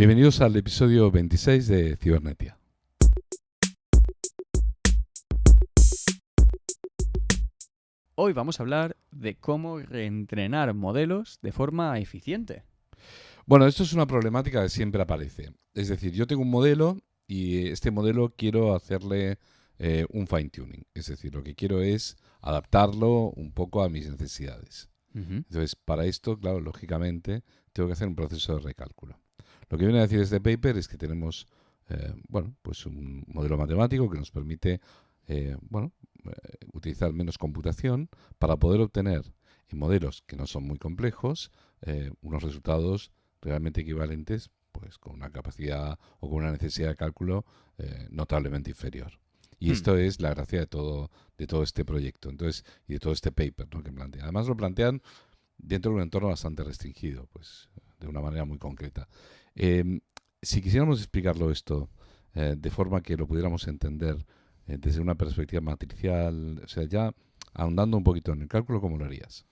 Bienvenidos al episodio 26 de Cibernetia. Hoy vamos a hablar de cómo reentrenar modelos de forma eficiente. Bueno, esto es una problemática que siempre aparece. Es decir, yo tengo un modelo y este modelo quiero hacerle un fine-tuning. Es decir, lo que quiero es adaptarlo un poco a mis necesidades. Entonces, para esto, claro, lógicamente, tengo que hacer un proceso de recálculo. Lo que viene a decir este paper es que tenemos pues un modelo matemático que nos permite utilizar menos computación para poder obtener en modelos que no son muy complejos unos resultados realmente equivalentes, pues con una capacidad o con una necesidad de cálculo notablemente inferior. Y esto es la gracia de todo este proyecto, entonces, y de todo este paper, ¿no?, que plantean. Además lo plantean dentro de un entorno bastante restringido, pues de una manera muy concreta. Si quisiéramos explicarlo esto de forma que lo pudiéramos entender desde una perspectiva matricial, o sea, ya ahondando un poquito en el cálculo, ¿cómo lo harías?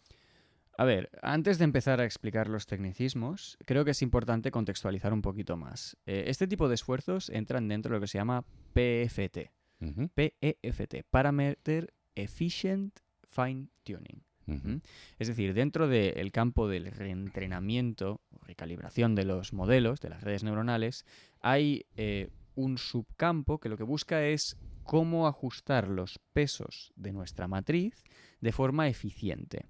A ver, antes de empezar a explicar los tecnicismos, creo que es importante contextualizar un poquito más. Este tipo de esfuerzos entran dentro de lo que se llama PFT. Uh-huh. PEFT, Parameter Efficient Fine Tuning. Uh-huh. Es decir, dentro del campo del reentrenamiento o recalibración de los modelos, de las redes neuronales, hay un subcampo que lo que busca es cómo ajustar los pesos de nuestra matriz de forma eficiente.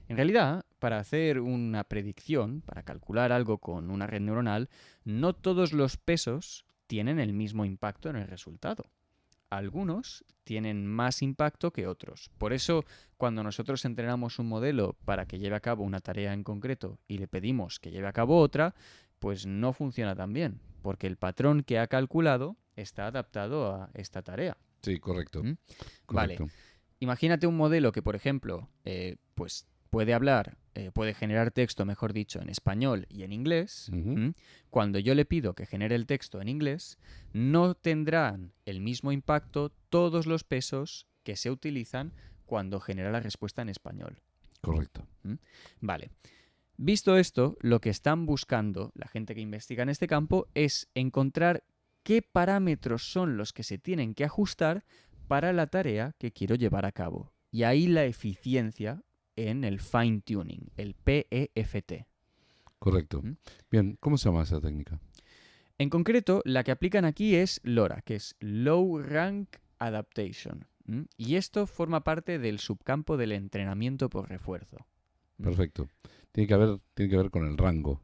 En realidad, para hacer una predicción, para calcular algo con una red neuronal, no todos los pesos tienen el mismo impacto en el resultado. Algunos tienen más impacto que otros. Por eso, cuando nosotros entrenamos un modelo para que lleve a cabo una tarea en concreto y le pedimos que lleve a cabo otra, pues no funciona tan bien, porque el patrón que ha calculado está adaptado a esta tarea. Sí, correcto. ¿Mm? Correcto. Vale. Imagínate un modelo que, por ejemplo, pues puede hablar, puede generar texto, mejor dicho, en español y en inglés. Uh-huh. Cuando yo le pido que genere el texto en inglés, no tendrán el mismo impacto todos los pesos que se utilizan cuando genera la respuesta en español. Correcto. Vale. Visto esto, lo que están buscando la gente que investiga en este campo es encontrar qué parámetros son los que se tienen que ajustar para la tarea que quiero llevar a cabo. Y ahí la eficiencia en el fine tuning, el PEFT. Correcto. Bien, ¿cómo se llama esa técnica? En concreto, la que aplican aquí es LoRa, que es Low Rank Adaptation. Y esto forma parte del subcampo del entrenamiento por refuerzo. Perfecto. Tiene que ver con el rango,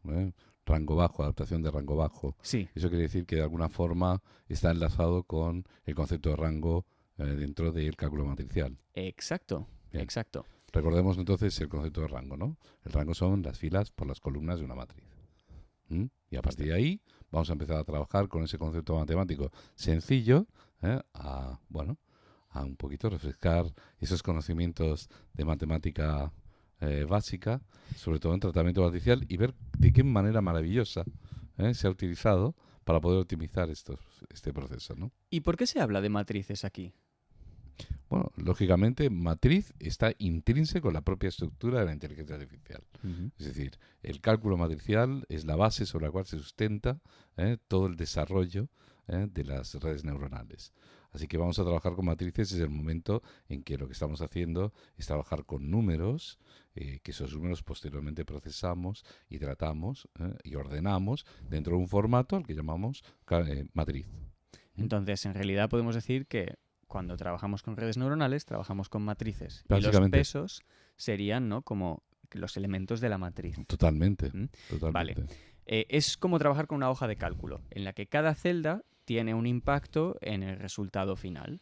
rango bajo, adaptación de rango bajo. Sí. Eso quiere decir que de alguna forma está enlazado con el concepto de rango dentro del cálculo matricial. Exacto. Bien. Exacto. Recordemos entonces el concepto de rango, ¿no? El rango son las filas por las columnas de una matriz. Y a partir de ahí vamos a empezar a trabajar con ese concepto matemático sencillo, a un poquito refrescar esos conocimientos de matemática básica, sobre todo en tratamiento matricial, y ver de qué manera maravillosa se ha utilizado para poder optimizar este proceso, ¿no? ¿Y por qué se habla de matrices aquí? Bueno, lógicamente, matriz está intrínseco en la propia estructura de la inteligencia artificial. Es decir, el cálculo matricial es la base sobre la cual se sustenta todo el desarrollo de las redes neuronales. Así que vamos a trabajar con matrices desde el momento en que lo que estamos haciendo es trabajar con números, que esos números posteriormente procesamos y tratamos y ordenamos dentro de un formato al que llamamos matriz. Entonces, en realidad podemos decir que cuando trabajamos con redes neuronales, trabajamos con matrices. Y los Básicamente. pesos serían, ¿no?, como los elementos de la matriz. Totalmente. Vale. Es como trabajar con una hoja de cálculo, en la que cada celda tiene un impacto en el resultado final.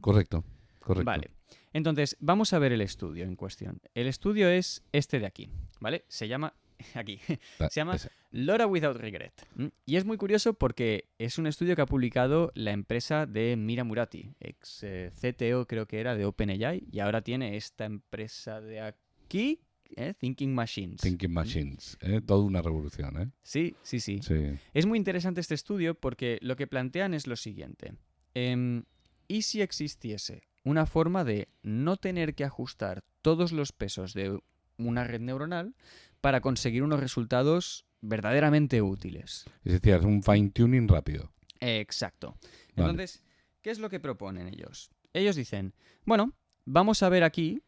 Correcto. Vale. Entonces, vamos a ver el estudio en cuestión. El estudio es este de aquí, ¿vale? Se llama... Aquí. Se llama LoRa Without Regret. Y es muy curioso porque es un estudio que ha publicado la empresa de Mira Murati, ex CTO creo que era de OpenAI, y ahora tiene esta empresa de aquí, Thinking Machines. Thinking Machines, toda una revolución, Sí. Es muy interesante este estudio porque lo que plantean es lo siguiente. ¿Y si existiese una forma de no tener que ajustar todos los pesos de una red neuronal para conseguir unos resultados verdaderamente útiles. Es decir, hacer un fine-tuning rápido. Exacto. Vale. Entonces, ¿qué es lo que proponen ellos? Ellos dicen, bueno, vamos a ver aquí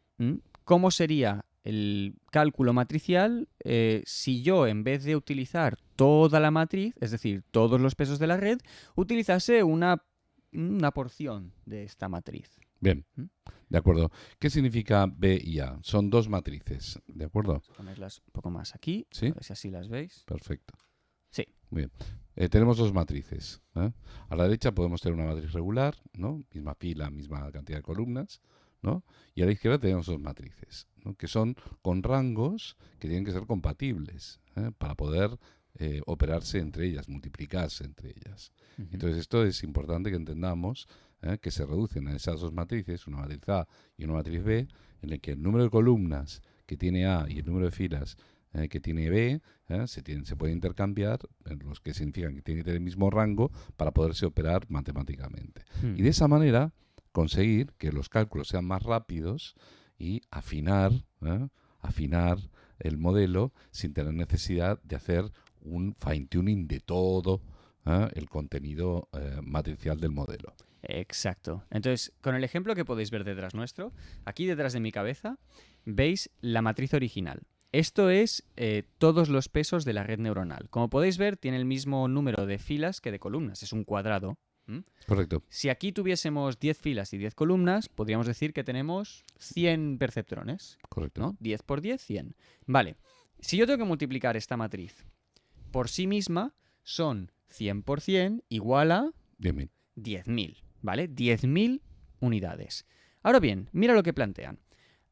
cómo sería el cálculo matricial si yo, en vez de utilizar toda la matriz, es decir, todos los pesos de la red, utilizase una porción de esta matriz. Bien, de acuerdo. ¿Qué significa B y A? Son dos matrices, ¿de acuerdo? Vamos a ponerlas un poco más aquí, ¿Sí? a ver si así las veis. Perfecto. Sí. Muy bien. Tenemos dos matrices. A la derecha podemos tener una matriz regular, ¿no? Misma fila, misma cantidad de columnas, ¿no? Y a la izquierda tenemos dos matrices, ¿no? Que son con rangos que tienen que ser compatibles para poder operarse entre ellas, multiplicarse entre ellas. Ujú. Entonces esto es importante que entendamos que se reducen a esas dos matrices, una matriz A y una matriz B, en el que el número de columnas que tiene A y el número de filas que tiene B se puede intercambiar, los que significan que tiene que tener el mismo rango para poderse operar matemáticamente. Y de esa manera conseguir que los cálculos sean más rápidos y afinar el modelo sin tener necesidad de hacer un fine-tuning de todo el contenido matricial del modelo. Exacto. Entonces, con el ejemplo que podéis ver detrás nuestro, aquí detrás de mi cabeza, veis la matriz original. Esto es todos los pesos de la red neuronal. Como podéis ver, tiene el mismo número de filas que de columnas. Es un cuadrado. Correcto. Si aquí tuviésemos 10 filas y 10 columnas, podríamos decir que tenemos 100 perceptrones. Correcto. ¿No? 10 por 10, 100. Vale. Si yo tengo que multiplicar esta matriz por sí misma, son 100 por 100 igual a 10.000. 10.000. ¿Vale? 10.000 unidades. Ahora bien, mira lo que plantean.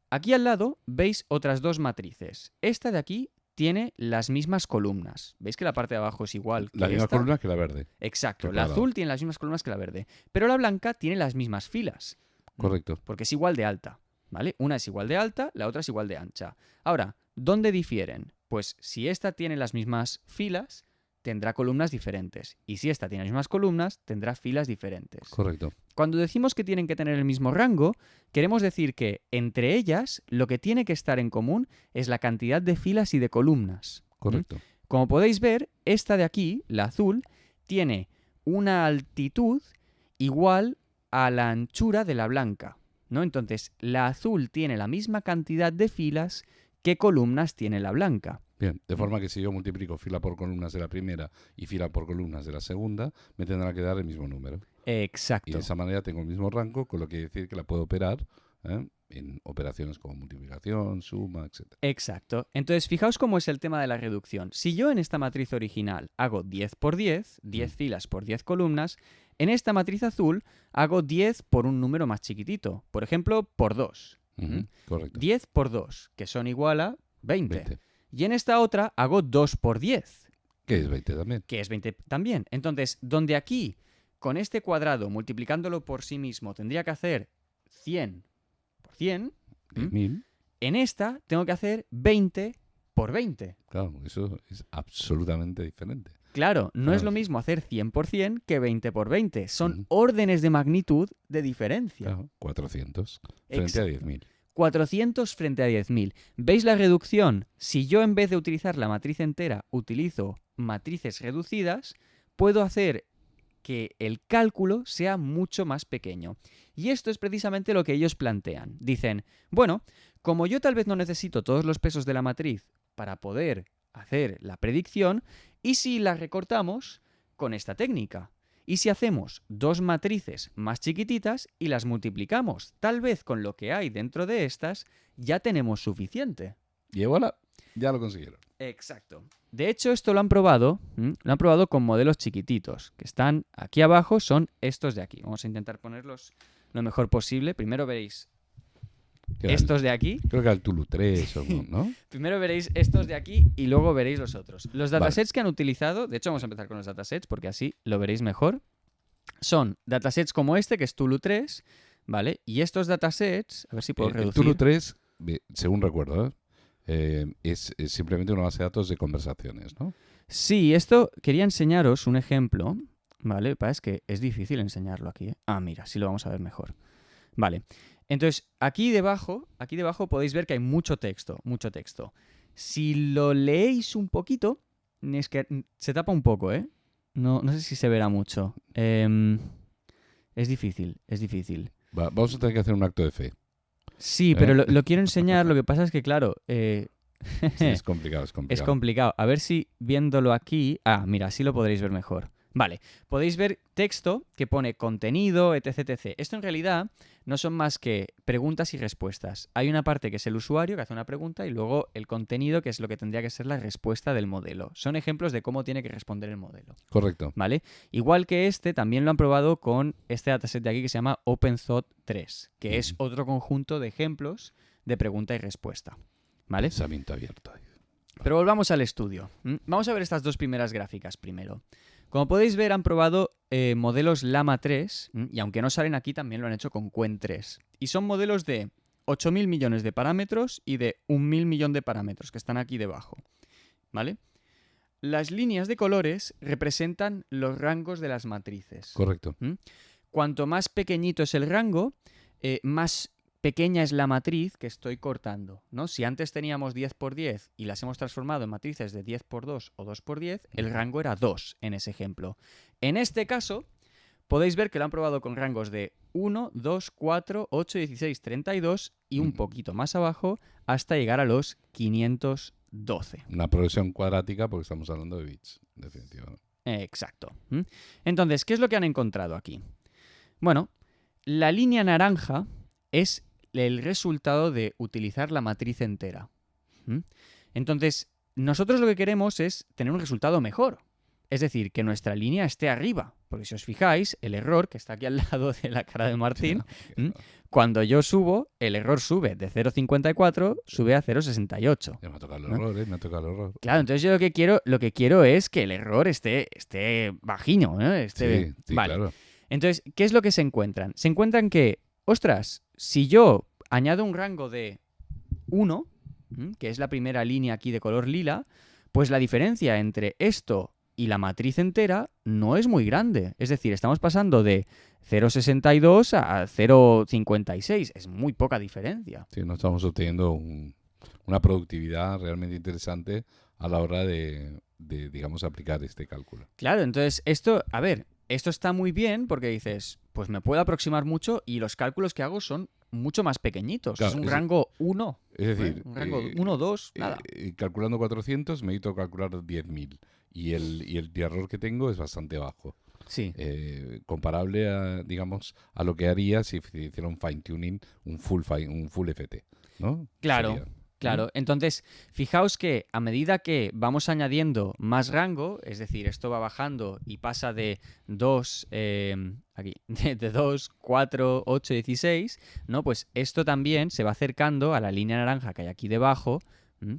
Aquí al lado veis otras dos matrices. Esta de aquí tiene las mismas columnas. ¿Veis que la parte de abajo es igual que La misma esta? columna que la verde. Exacto. Que La cuadrado. azul tiene las mismas columnas que la verde. Pero la blanca tiene las mismas filas. Correcto. Porque es igual de alta. ¿Vale? Una es igual de alta, la otra es igual de ancha. Ahora, ¿dónde difieren? Pues si esta tiene las mismas filas, tendrá columnas diferentes. Y si esta tiene las mismas columnas, tendrá filas diferentes. Correcto. Cuando decimos que tienen que tener el mismo rango, queremos decir que entre ellas lo que tiene que estar en común es la cantidad de filas y de columnas. Correcto. Como podéis ver, esta de aquí, la azul, tiene una altitud igual a la anchura de la blanca, ¿no? Entonces, la azul tiene la misma cantidad de filas que columnas tiene la blanca. Bien, de forma que si yo multiplico fila por columnas de la primera y fila por columnas de la segunda, me tendrá que dar el mismo número. Y Exacto. de esa manera tengo el mismo rango, con lo que quiere decir que la puedo operar en operaciones como multiplicación, suma, etc. Exacto. Entonces, fijaos cómo es el tema de la reducción. Si yo en esta matriz original hago 10 por 10, 10 filas por 10 columnas, en esta matriz azul hago 10 por un número más chiquitito. Por ejemplo, por 2. Correcto. 10 por 2, que son igual a 20. 20. Y en esta otra hago 2 por 10, Que es 20 también. que es 20 también. Entonces, donde aquí, con este cuadrado, multiplicándolo por sí mismo, tendría que hacer 100 por 100, 10.000. en esta tengo que hacer 20 por 20. Claro, eso es absolutamente diferente. Claro, no es Claro. lo mismo hacer 100 por 100 que 20 por 20. Son Ujú. órdenes de magnitud de diferencia. Claro, 400 frente a 10.000. 400 frente a 10.000. ¿Veis la reducción? Si yo en vez de utilizar la matriz entera utilizo matrices reducidas, puedo hacer que el cálculo sea mucho más pequeño. Y esto es precisamente lo que ellos plantean. Dicen, bueno, como yo tal vez no necesito todos los pesos de la matriz para poder hacer la predicción, ¿y si la recortamos con esta técnica? ¿Y si hacemos dos matrices más chiquititas y las multiplicamos? Tal vez con lo que hay dentro de estas ya tenemos suficiente. Y voilà, ya lo consiguieron. Exacto. De hecho, esto lo han probado con modelos chiquititos, que están aquí abajo, son estos de aquí. Vamos a intentar ponerlos lo mejor posible. Primero veréis Que era estos de aquí. creo que era el Tulu 3 o ¿no? Primero veréis estos de aquí y luego veréis los otros. Los Vale. datasets que han utilizado, de hecho vamos a empezar con los datasets porque así lo veréis mejor, son datasets como este, que es Tulu 3, ¿vale? Y estos datasets, a ver si puedo El reducir. Tulu 3, según recuerdo, es simplemente una base de datos de conversaciones, ¿no? Sí, esto quería enseñaros un ejemplo, ¿vale? Lo que pasa es que es difícil enseñarlo aquí, ¿eh? Ah, mira, sí lo vamos a ver mejor. Vale. Entonces, aquí debajo podéis ver que hay mucho texto, mucho texto. Si lo leéis un poquito, Es que se tapa un poco, ¿eh? No sé si se verá mucho. Es difícil, es difícil. Vamos a tener que hacer un acto de fe. Sí, pero lo quiero enseñar. Lo que pasa es que, claro, Sí, es complicado, es es complicado. complicado. A ver si viéndolo aquí... Ah, mira, así lo podréis ver mejor. Vale, podéis ver texto que pone contenido, etc, etc. Esto en realidad no son más que preguntas y respuestas. Hay una parte que es el usuario que hace una pregunta y luego el contenido que es lo que tendría que ser la respuesta del modelo. Son ejemplos de cómo tiene que responder el modelo. Correcto. ¿Vale? Igual que este, también lo han probado con este dataset de aquí que se llama OpenThought 3, que es otro conjunto de ejemplos de pregunta y respuesta. ¿Vale? Pensamiento abierto. Pero volvamos al estudio. Vamos a ver estas dos primeras gráficas primero. Como podéis ver, han probado modelos Llama 3, y aunque no salen aquí, también lo han hecho con Qwen 3. Y son modelos de 8.000 millones de parámetros y de 1.000 millones de parámetros, que están aquí debajo. ¿Vale? Las líneas de colores representan los rangos de las matrices. Correcto. Cuanto más pequeñito es el rango, más pequeña es la matriz que estoy cortando, ¿no? Si antes teníamos 10 por 10 y las hemos transformado en matrices de 10 por 2 o 2 por 10, el rango era 2 en ese ejemplo. En este caso, podéis ver que lo han probado con rangos de 1, 2, 4, 8, 16, 32 y un poquito más abajo hasta llegar a los 512. Una progresión cuadrática porque estamos hablando de bits, definitivamente. Exacto. Entonces, ¿qué es lo que han encontrado aquí? Bueno, la línea naranja es el resultado de utilizar la matriz entera. Entonces, nosotros lo que queremos es tener un resultado mejor. Es decir, que nuestra línea esté arriba. Porque si os fijáis, el error que está aquí al lado de la cara de Martín, cuando yo subo, el error sube de 0,54, sube a 0,68. Ya me ha tocado el error, me ha tocado el error. Claro, entonces yo lo que quiero es que el error esté bajino, ¿no? Sí, vale. claro. Entonces, ¿qué es lo que se encuentran? Se encuentran que, ostras, si yo añado un rango de 1, que es la primera línea aquí de color lila, pues la diferencia entre esto y la matriz entera no es muy grande. Es decir, estamos pasando de 0,62 a 0,56. Es muy poca diferencia. Sí, no estamos obteniendo una productividad realmente interesante a la hora de, digamos, aplicar este cálculo. Claro, entonces esto está muy bien porque dices, pues me puedo aproximar mucho y los cálculos que hago son mucho más pequeñitos. Claro, es un rango 1. Es decir, un rango 1, 2, nada. Calculando 400 me necesito calcular 10.000 y el error que tengo es bastante bajo. Sí. Comparable a, digamos, a lo que haría si hiciera un fine tuning, un full FT, ¿no? Claro. Sería, Claro, entonces fijaos que a medida que vamos añadiendo más rango, es decir, esto va bajando y pasa de 2, de 2, 4, 8, 16, ¿no? Pues esto también se va acercando a la línea naranja que hay aquí debajo,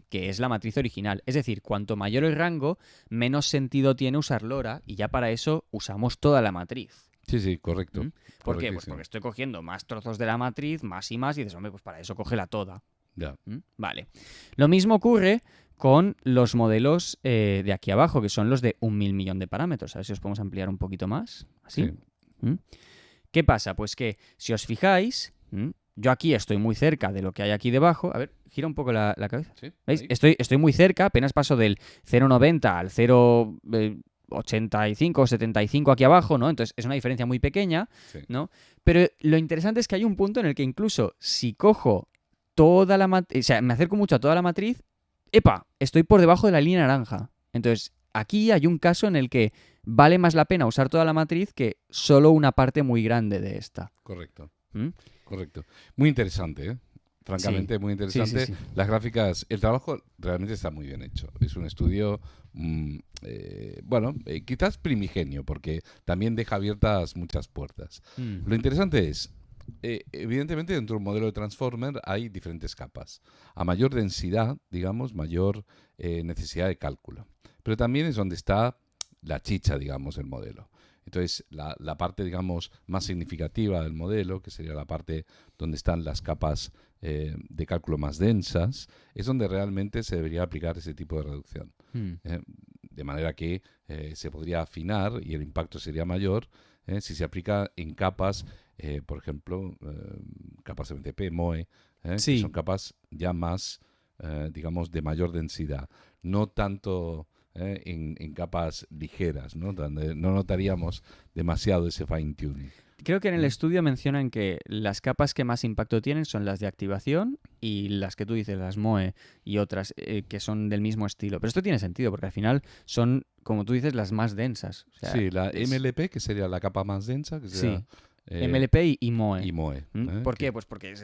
que es la matriz original. Es decir, cuanto mayor el rango, menos sentido tiene usar LoRa y ya para eso usamos toda la matriz. Sí, correcto. ¿Por qué? Pues porque estoy cogiendo más trozos de la matriz, más y más, y dices, hombre, pues para eso cógela toda. Ya. Vale. Lo mismo ocurre con los modelos de aquí abajo, que son los de 1.000 millones de parámetros. A ver si os podemos ampliar un poquito más. ¿Así? Sí. ¿Qué pasa? Pues que si os fijáis, yo aquí estoy muy cerca de lo que hay aquí debajo. A ver, gira un poco la cabeza. Sí, ¿Veis? Estoy muy cerca, apenas paso del 0,90 al 0,85 75 aquí abajo, ¿no? Entonces es una diferencia muy pequeña, sí. ¿no? Pero lo interesante es que hay un punto en el que incluso si cojo toda la matriz, o sea, me acerco mucho a toda la matriz, ¡epa! Estoy por debajo de la línea naranja. Entonces, aquí hay un caso en el que vale más la pena usar toda la matriz que solo una parte muy grande de esta. Correcto. Correcto. Muy interesante, ¿eh? Francamente, muy interesante. Sí. Las gráficas, el trabajo realmente está muy bien hecho. Es un estudio, quizás primigenio, porque también deja abiertas muchas puertas. Lo interesante es, evidentemente dentro de un modelo de Transformer hay diferentes capas. A mayor densidad, digamos, mayor necesidad de cálculo. Pero también es donde está la chicha, digamos, del modelo. Entonces, la parte, digamos, más significativa del modelo, que sería la parte donde están las capas de cálculo más densas, es donde realmente se debería aplicar ese tipo de reducción. De manera que se podría afinar y el impacto sería mayor si se aplica en capas, por ejemplo, capas MTP, MOE, que son capas ya más, digamos, de mayor densidad. No tanto en capas ligeras, ¿no? Donde no notaríamos demasiado ese fine tuning. Creo que en el estudio mencionan que las capas que más impacto tienen son las de activación y las que tú dices, las MOE y otras que son del mismo estilo. Pero esto tiene sentido porque al final son, como tú dices, las más densas. O sea, Sí, la MLP, que sería la capa más densa, que sería... Sí. MLP y MOE. Y MOE. ¿Por qué? Pues porque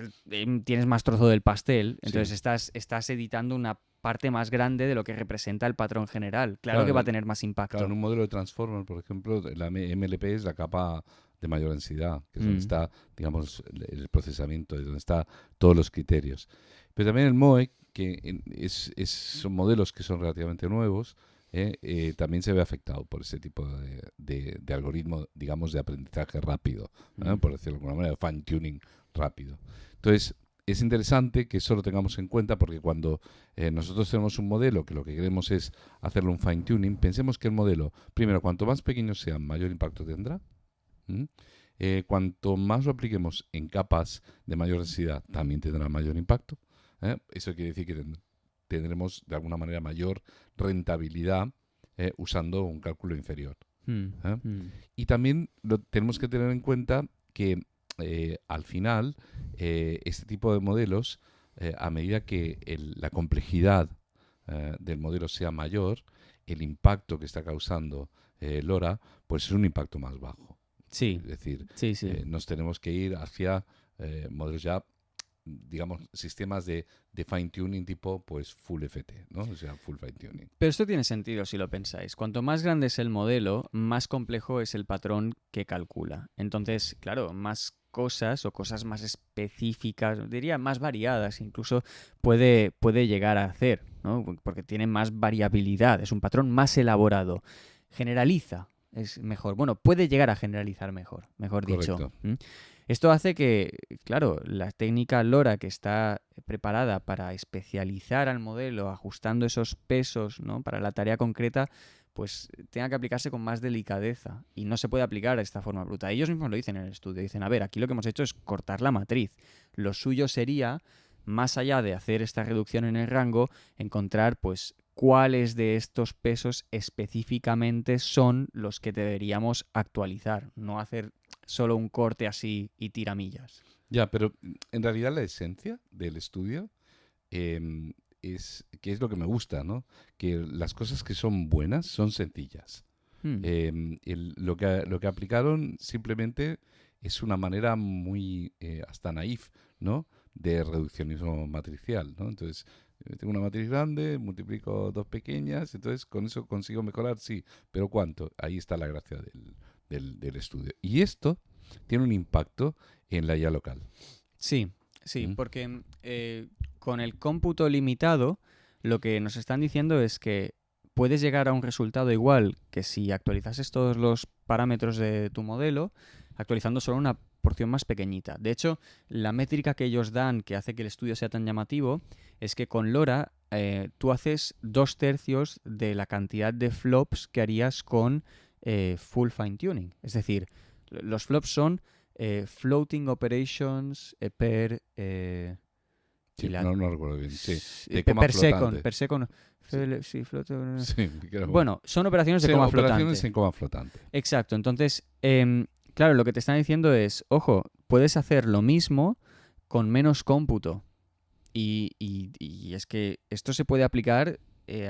tienes más trozo del pastel, entonces estás editando una parte más grande de lo que representa el patrón general. Claro que va a tener más impacto. Claro, en un modelo de Transformer, por ejemplo, la MLP es la capa de mayor densidad, que es donde está, digamos, el procesamiento, es donde están todos los criterios. Pero también el MOE, que son modelos que son relativamente nuevos, también se ve afectado por ese tipo de algoritmo, digamos, de aprendizaje rápido, por decirlo de alguna manera, fine tuning rápido. Entonces, es interesante que eso lo tengamos en cuenta porque cuando nosotros tenemos un modelo que lo que queremos es hacerle un fine tuning, pensemos que el modelo, primero, cuanto más pequeño sea, mayor impacto tendrá. Cuanto más lo apliquemos en capas de mayor densidad, también tendrá mayor impacto. Eso quiere decir que tendremos de alguna manera mayor rentabilidad usando un cálculo inferior. Y también tenemos que tener en cuenta que al final este tipo de modelos, a medida que la complejidad del modelo sea mayor, el impacto que está causando LoRa pues es un impacto más bajo. Sí. Es decir, sí. Nos tenemos que ir hacia modelos ya, digamos, sistemas de fine tuning tipo pues full FT, ¿no? O sea, full fine tuning. Pero esto tiene sentido si lo pensáis. Cuanto más grande es el modelo, más complejo es el patrón que calcula. Entonces, claro, más cosas o cosas más específicas, diría más variadas, incluso puede llegar a hacer, ¿no? Porque tiene más variabilidad, es un patrón más elaborado. Generaliza. Es mejor. Bueno, puede llegar a generalizar mejor dicho. Correcto. Esto hace que, claro, la técnica LoRa que está preparada para especializar al modelo, ajustando esos pesos, ¿no?, para la tarea concreta, pues tenga que aplicarse con más delicadeza y no se puede aplicar de esta forma bruta. Ellos mismos lo dicen en el estudio. Dicen, a ver, aquí lo que hemos hecho es cortar la matriz. Lo suyo sería, más allá de hacer esta reducción en el rango, encontrar, pues, cuáles de estos pesos específicamente son los que deberíamos actualizar, no hacer solo un corte así y tiramillas. Ya, pero en realidad la esencia del estudio es que es lo que me gusta, ¿no? Que las cosas que son buenas son sencillas. Lo que aplicaron simplemente es una manera muy hasta naif, ¿no?, de reduccionismo matricial, ¿no? Entonces, tengo una matriz grande, multiplico dos pequeñas, entonces con eso consigo mejorar, sí, pero ¿cuánto? Ahí está la gracia del estudio. Y esto tiene un impacto en la IA local. Sí, porque con el cómputo limitado, lo que nos están diciendo es que puedes llegar a un resultado igual que si actualizases todos los parámetros de tu modelo, actualizando solo una porción más pequeñita. De hecho, la métrica que ellos dan, que hace que el estudio sea tan llamativo, es que con LoRa tú haces 2/3 de la cantidad de flops que harías con full fine tuning. Es decir, los flops son floating operations per... sí, no recuerdo bien. Sí, per second. Sí, bueno, son operaciones de coma flotante. Operaciones en coma flotante. Exacto. Entonces, claro, lo que te están diciendo es, ojo, puedes hacer lo mismo con menos cómputo. Y es que esto se puede aplicar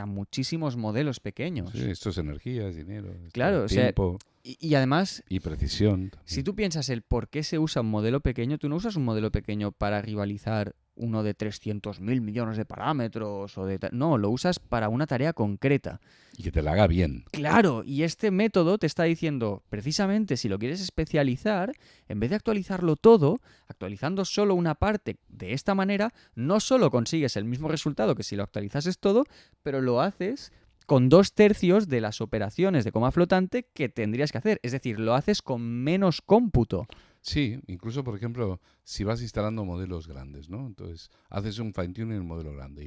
a muchísimos modelos pequeños. Sí, esto es energía, es dinero, claro, tiempo. Y además... Y precisión. También. Si tú piensas el por qué se usa un modelo pequeño, tú no usas un modelo pequeño para rivalizar uno de 300.000 millones de parámetros o no, lo usas para una tarea concreta. Y que te la haga bien. Claro, y este método te está diciendo, precisamente si lo quieres especializar, en vez de actualizarlo todo, actualizando solo una parte de esta manera, no solo consigues el mismo resultado que si lo actualizases todo, pero lo haces con 2/3 de las operaciones de coma flotante que tendrías que hacer. Es decir, lo haces con menos cómputo. Sí, incluso, por ejemplo, si vas instalando modelos grandes, ¿no? Entonces, haces un fine-tuning en el modelo grande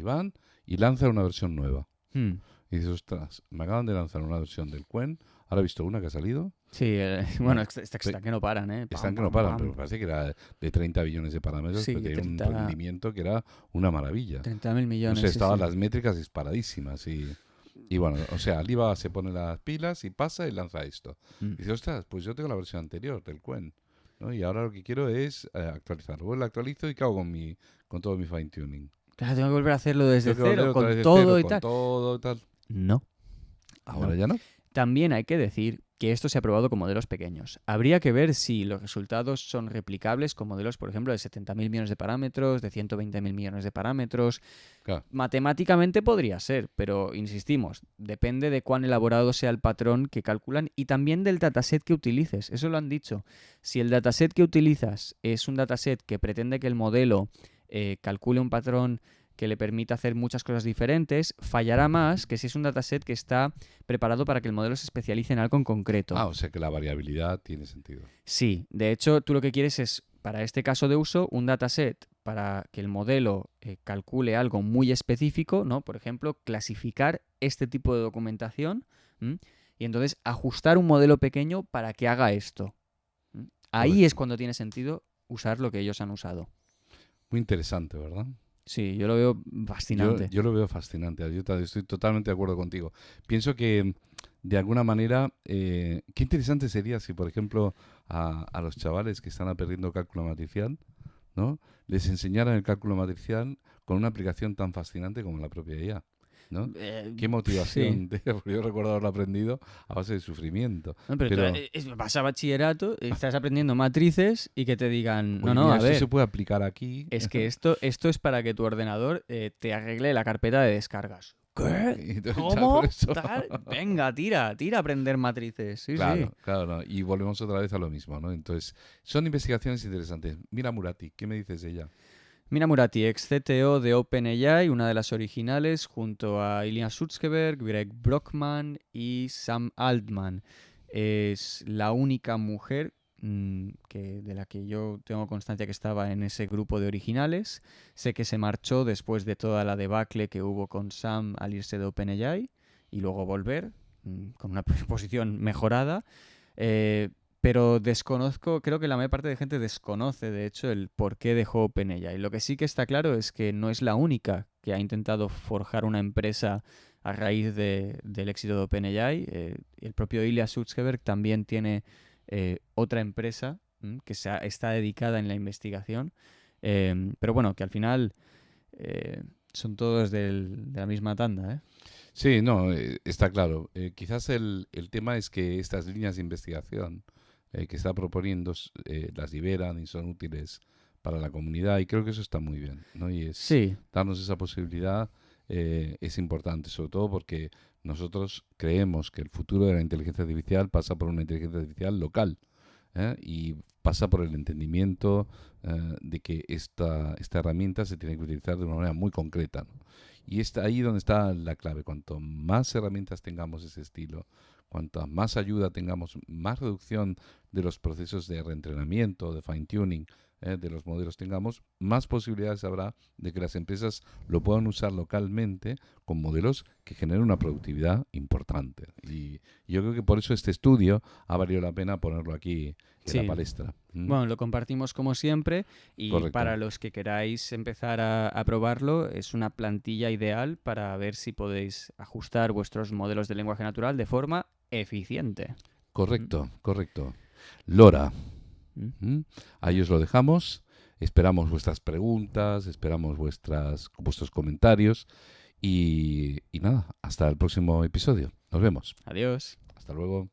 y lanzan una versión nueva. Y dices, ostras, me acaban de lanzar una versión del Quen, ahora he visto una que ha salido. Sí, bueno, están que no paran, ¿eh? Están que no paran, pero parece que era de 30 billones de parámetros, sí, pero tenía un rendimiento que era una maravilla. 30.000 millones. No sé, estaban las métricas disparadísimas y Y bueno, o sea, Aliva se pone las pilas y pasa y lanza esto. Mm. Y dice, ostras, pues yo tengo la versión anterior del Quen, ¿no? Y ahora lo que quiero es actualizarlo. Luego lo actualizo y ¿qué hago con todo mi fine tuning? Claro, tengo que volver a hacerlo desde Tengo que volver cero, otra con vez de todo cero, y con tal. todo y tal. No. Ahora No. ya no. También hay que decir que esto se ha probado con modelos pequeños. Habría que ver si los resultados son replicables con modelos, por ejemplo, de 70.000 millones de parámetros, de 120.000 millones de parámetros. Claro. Matemáticamente podría ser, pero insistimos, depende de cuán elaborado sea el patrón que calculan y también del dataset que utilices. Eso lo han dicho. Si el dataset que utilizas es un dataset que pretende que el modelo calcule un patrón que le permita hacer muchas cosas diferentes, fallará más que si es un dataset que está preparado para que el modelo se especialice en algo en concreto. Ah, o sea que la variabilidad tiene sentido. Sí, de hecho, tú lo que quieres es, para este caso de uso, un dataset para que el modelo calcule algo muy específico, ¿no? Por ejemplo, clasificar este tipo de documentación, ¿m? Y entonces ajustar un modelo pequeño para que haga esto. ¿M? Ahí Correcto. es cuando tiene sentido usar lo que ellos han usado. Muy interesante, ¿verdad? Sí, yo lo veo fascinante. Yo lo veo fascinante. Estoy totalmente de acuerdo contigo. Pienso que, de alguna manera, qué interesante sería si, por ejemplo, a los chavales que están aprendiendo cálculo matricial, ¿no? Les enseñaran el cálculo matricial con una aplicación tan fascinante como la propia IA, ¿no? Qué Sí. motivación, porque yo recuerdo haberlo aprendido a base de sufrimiento. No, pero Pero, vas a bachillerato, estás aprendiendo matrices y que te digan, no, oye, no, mira, a esto se ver, puede aplicar aquí. es que esto es para que tu ordenador te arregle la carpeta de descargas. ¿Qué? Y entonces, ya ¿Cómo? por eso- Tal. Venga, tira a aprender matrices. Sí, Claro, sí. claro, no. Y volvemos otra vez a lo mismo, ¿no? Entonces, son investigaciones interesantes. Mira Murati, ¿qué me dices de ella? Mina Murati, ex CTO de OpenAI, una de las originales, junto a Ilya Sutskever, Greg Brockman y Sam Altman. Es la única mujer de la que yo tengo constancia que estaba en ese grupo de originales. Sé que se marchó después de toda la debacle que hubo con Sam al irse de OpenAI y luego volver con una posición mejorada. Pero desconozco, creo que la mayor parte de gente desconoce, de hecho, el por qué dejó OpenAI. Lo que sí que está claro es que no es la única que ha intentado forjar una empresa a raíz del éxito de OpenAI. El propio Ilya Sutskever también tiene otra empresa que está dedicada en la investigación. Pero bueno, que al final son todos de la misma tanda, ¿eh? Sí, no, está claro. Quizás el tema es que estas líneas de investigación que está proponiendo las liberan y son útiles para la comunidad y creo que eso está muy bien, ¿no? Y Sí, darnos esa posibilidad es importante, sobre todo porque nosotros creemos que el futuro de la inteligencia artificial pasa por una inteligencia artificial local, y pasa por el entendimiento de que esta herramienta se tiene que utilizar de una manera muy concreta, ¿no? Y está ahí donde está la clave. Cuanto más herramientas tengamos de ese estilo, cuanta más ayuda tengamos, más reducción de los procesos de reentrenamiento, de fine-tuning de los modelos tengamos, más posibilidades habrá de que las empresas lo puedan usar localmente con modelos que generen una productividad importante. Y yo creo que por eso este estudio ha valido la pena ponerlo aquí en la sí. palestra. Bueno, lo compartimos como siempre y Correcto. para los que queráis empezar a probarlo es una plantilla ideal para ver si podéis ajustar vuestros modelos de lenguaje natural de forma eficiente. Correcto, correcto. Lora, ¿Mm? ahí os lo dejamos. Esperamos vuestras preguntas, esperamos vuestros comentarios y nada, hasta el próximo episodio. Nos vemos. Adiós. Hasta luego.